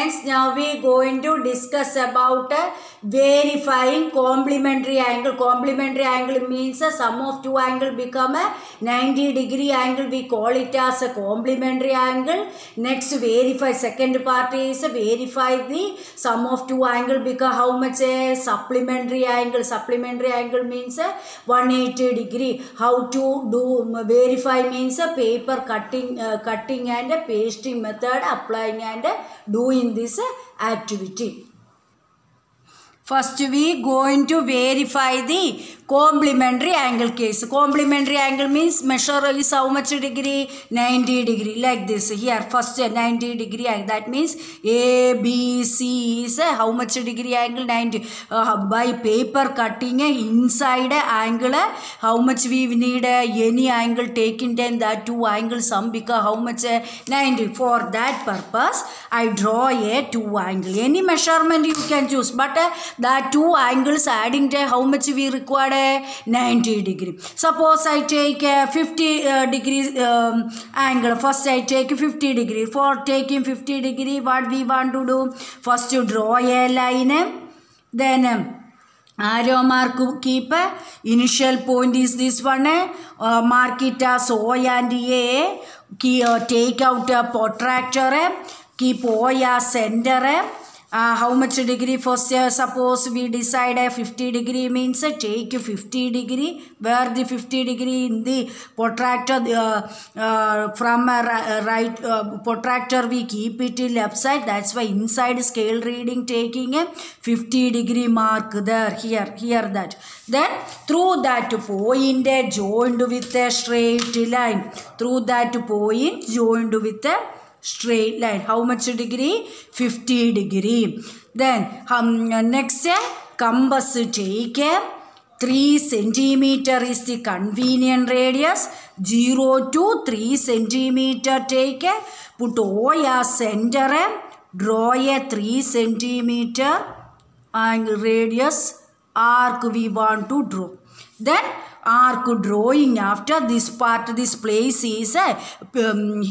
students, now we going to discuss about verifying complementary angle. Complementary angle means a sum of two angles become a 90-degree angle. We call it as a complementary angle. Next, verify. Second part is verify the sum of two angles become how much a supplementary angle. Supplementary angle means a 180-degree. How to do verify means a paper cutting and a pasting method, applying and doing this activity. First we going to verify the complementary angle case. Complementary angle means measure is how much degree? 90 degree, like this. Here first 90 degree angle. That means ABC is how much degree angle? 90. By paper cutting inside angle, how much we need any angle taken, then that two angles sum become how much? 90. For that purpose I draw a two angle. Any measurement you can choose, but that two angles adding to how much we require? 90 degree. Suppose I take 50 degrees angle. First I take 50 degree. For taking 50 degree, what we want to do? First you draw a line, then arrow mark keep. Initial point is this one. Mark it as O and A. Take out a protractor. Keep O as center. How much degree? First suppose we decide 50 degree means take 50 degree. Where the 50 degree? In the protractor, from right protractor we keep it in left side. That's why inside scale reading taking a 50 degree mark there. Here that. Then through that point joined with a straight line. Through that point joined with a straight line. How much degree? 50 degree. Then next compass take 3 centimeter is the convenient radius. 0 to 3 centimeter take. Put O as center. Draw a 3 centimeter and radius arc we want to draw. Then arc drawing after this part, this place is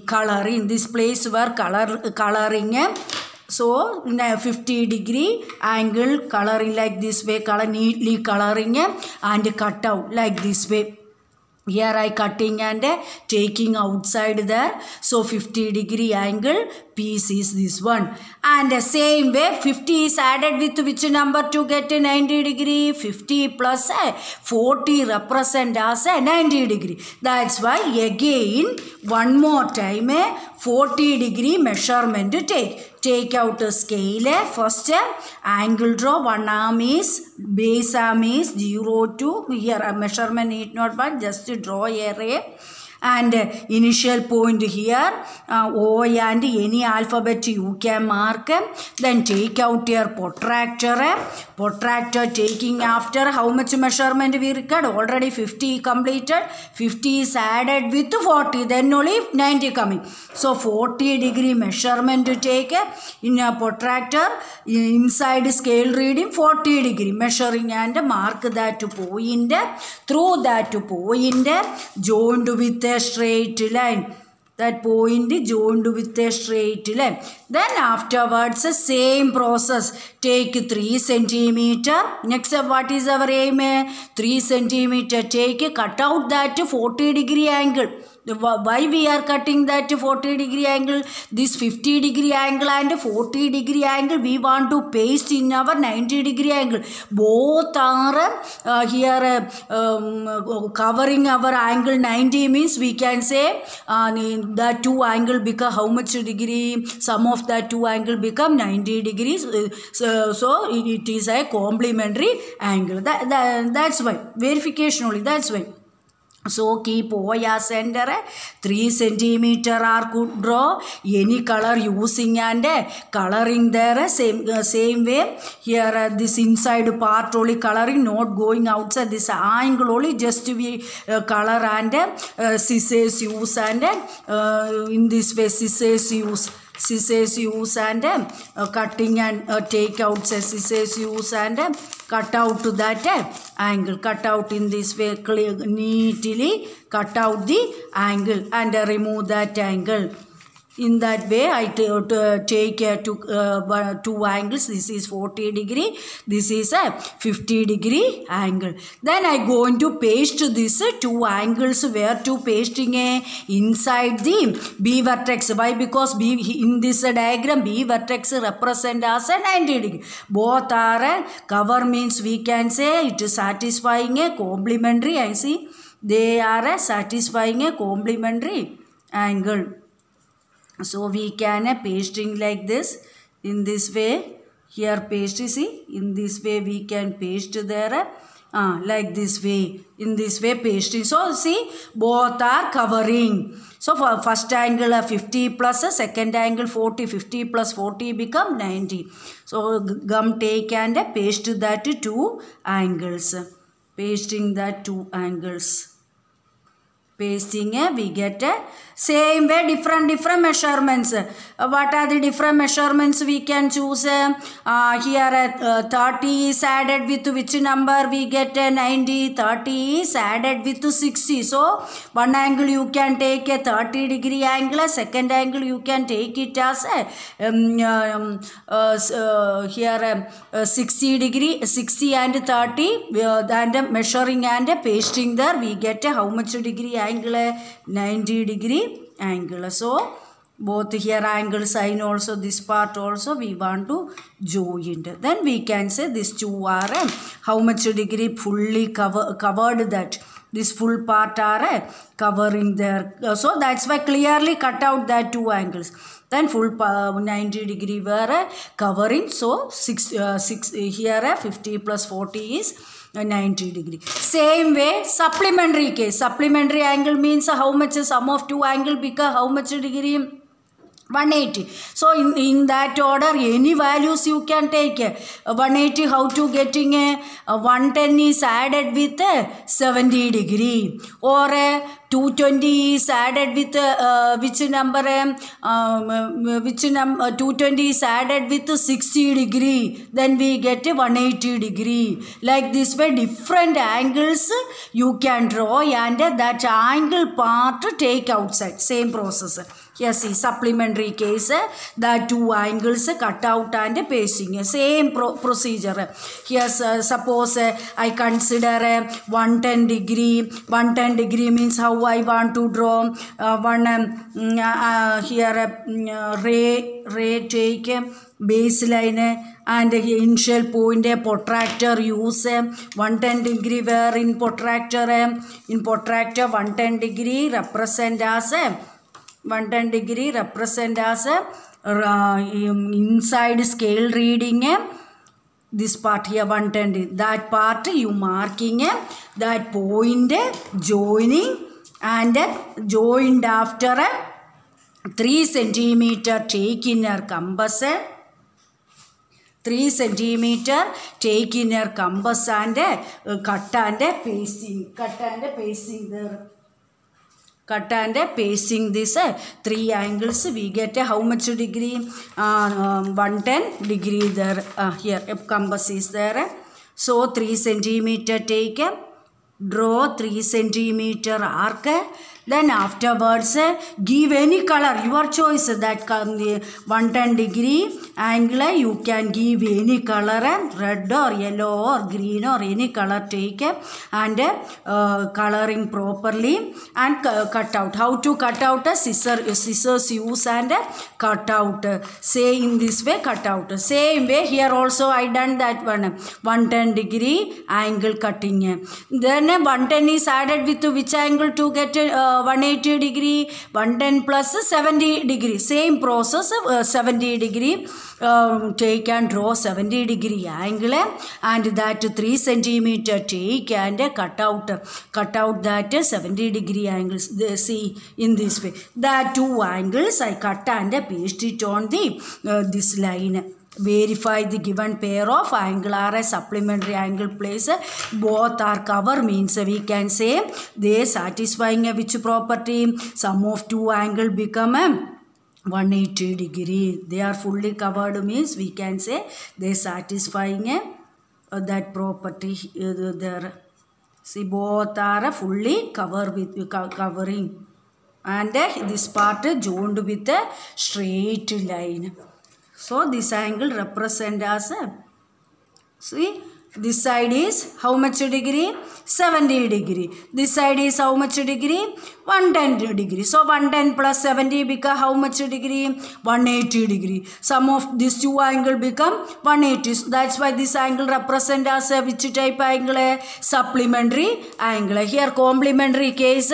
coloring. This place where coloring. So 50 degree angle coloring like this way, neatly coloring and cut out like this way. Here I cutting and taking outside there. So 50 degree angle piece is this one. And the same way 50 is added with which number to get 90 degree? 50 plus 40 represent as 90 degree. That's why again one more time 40 degree measurement to take. Take out a scale. First angle draw. One arm is, base arm is 0 to, here a measurement need not one, just to draw a ray. And initial point here, O and any alphabet you can mark. Then take out your protractor. Protractor taking after how much measurement we record? Already 50 completed. 50 is added with 40. Then only 90 coming. So 40 degree measurement to take in a protractor. Inside scale reading 40 degree. Measuring and mark that point. Through that point joined with a straight line. That point joined with a straight line. Then afterwards same process. Take 3 centimeter. Next what is our aim? 3 centimeter. Take cut out that 40 degree angle. Why we are cutting that 40 degree angle? This 50 degree angle and 40 degree angle we want to paste in our 90 degree angle. Both are here covering our angle 90 means we can say that two angle become how much degree? Sum of that two angle become 90 degrees. So it is a complementary angle. That's why. Verification only. That's why. So keep O as center, 3 centimeter arc draw, any color using and coloring there, same way. Here this inside part only coloring, not going outside. This angle only just we color and scissors use and in this way scissors use and cutting and take out scissors use and cut out to that angle. Cut out in this way, neatly cut out the angle and remove that angle. In that way, I take two angles. This is 40 degree. This is a 50 degree angle. Then I going to paste this two angles. Where to pasting inside the B vertex. Why? Because B in this diagram B vertex represent as a 90 degree. Both are cover means we can say it is satisfying a complementary. I see they are satisfying a complementary angle. So we can pasting like this in this way. Here paste, see, in this way we can paste there like this way, in this way pasting. So see, both are covering. So for first angle 50 plus second angle 40, 50 plus 40 become 90. So gum take and paste that two angles, pasting that two angles. Pasting we get same way different measurements. What are the different measurements we can choose? Here 30 is added with which number? We get 90. 30 is added with 60. So one angle you can take a 30 degree angle. Second angle you can take it as here 60 degree, 60 and 30. And measuring and pasting there we get how much degree angle? 90 degree angle. So both here angle sign also, this part also we want to join. Then we can say these two are how much degree fully covered, that this full part are covering there. So that's why clearly cut out that two angles. Then full 90 degree were covering. So 6 here 50 plus 40 is 90 degree. Same way supplementary case. Supplementary angle means how much sum of two angle become how much degree? 180. So in that order any values you can take. 180 how to getting 110 is added with 70 degree, or 220 is added with which number? 220 is added with 60 degree. Then we get 180 degree. Like this way different angles you can draw and that angle part take outside. Same process. Here see supplementary case, the two angles cut out and pasting. Same procedure. Here suppose I consider 110 degree. 110 degree means how I want to draw here ray take baseline and initial point protractor use 110 degree where in protractor 110 degree represent as 110 degree represent as inside scale reading this part here 110, that part you marking that point joining and joined after 3 centimeter take inner compass, 3 centimeter take inner compass and cut and pasting there. Cut and pasting this 3 angles we get how much degree? 110 degree there. Here compass is there. So 3 centimeter take, draw 3 centimeter arc. Then afterwards give any color, your choice, that 110 degree angle you can give any color, red or yellow or green or any color take and coloring properly and cut out. How to cut out? Scissors use and cut out. Say in this way cut out. Same way here also I done that one 110 degree angle cutting. Then 110 is added with which angle to get 180 degree? 110 plus 70 degree. Same process 70 degree. Take and draw 70 degree angle and that 3 centimeter take and cut out that 70 degree angles. See in this way the two angles I cut and paste it on the this line. Verify the given pair of angle are a supplementary angle place. Both are cover means we can say they satisfying which property? Sum of two angle become 180 degree. They are fully covered means we can say they satisfying that property there. See both are fully covered with covering. and this part joined with a straight line. So this angle represent as a, see, this side is how much degree? 70 degree. This side is how much degree? 110 degree. So 110 plus 70 become how much degree? 180 degree. Sum of these two angle become 180. So that's why this angle represent as a which type angle? Supplementary angle. Here complementary case,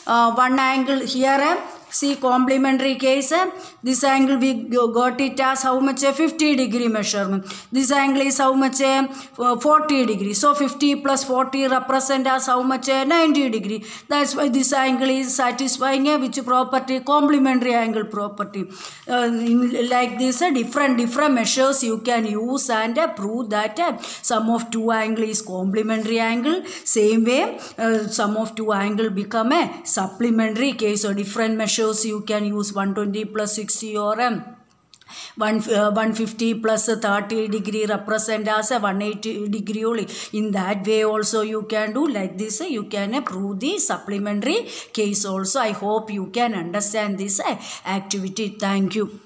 one angle here. See, complementary case, this angle we got it as how much? 50 degree measurement. This angle is how much? 40 degree. So 50 plus 40 represent as how much? 90 degree. That's why this angle is satisfying which property? Complementary angle property. Like this, different measures you can use and prove that sum of two angle is complementary angle. Same way, sum of two angle become a supplementary case. So different measures you can use 120 plus 60 or 150 plus 30 degree represent as a 180 degree only. In that way also you can do like this. You can prove the supplementary case also. I hope you can understand this activity. Thank you.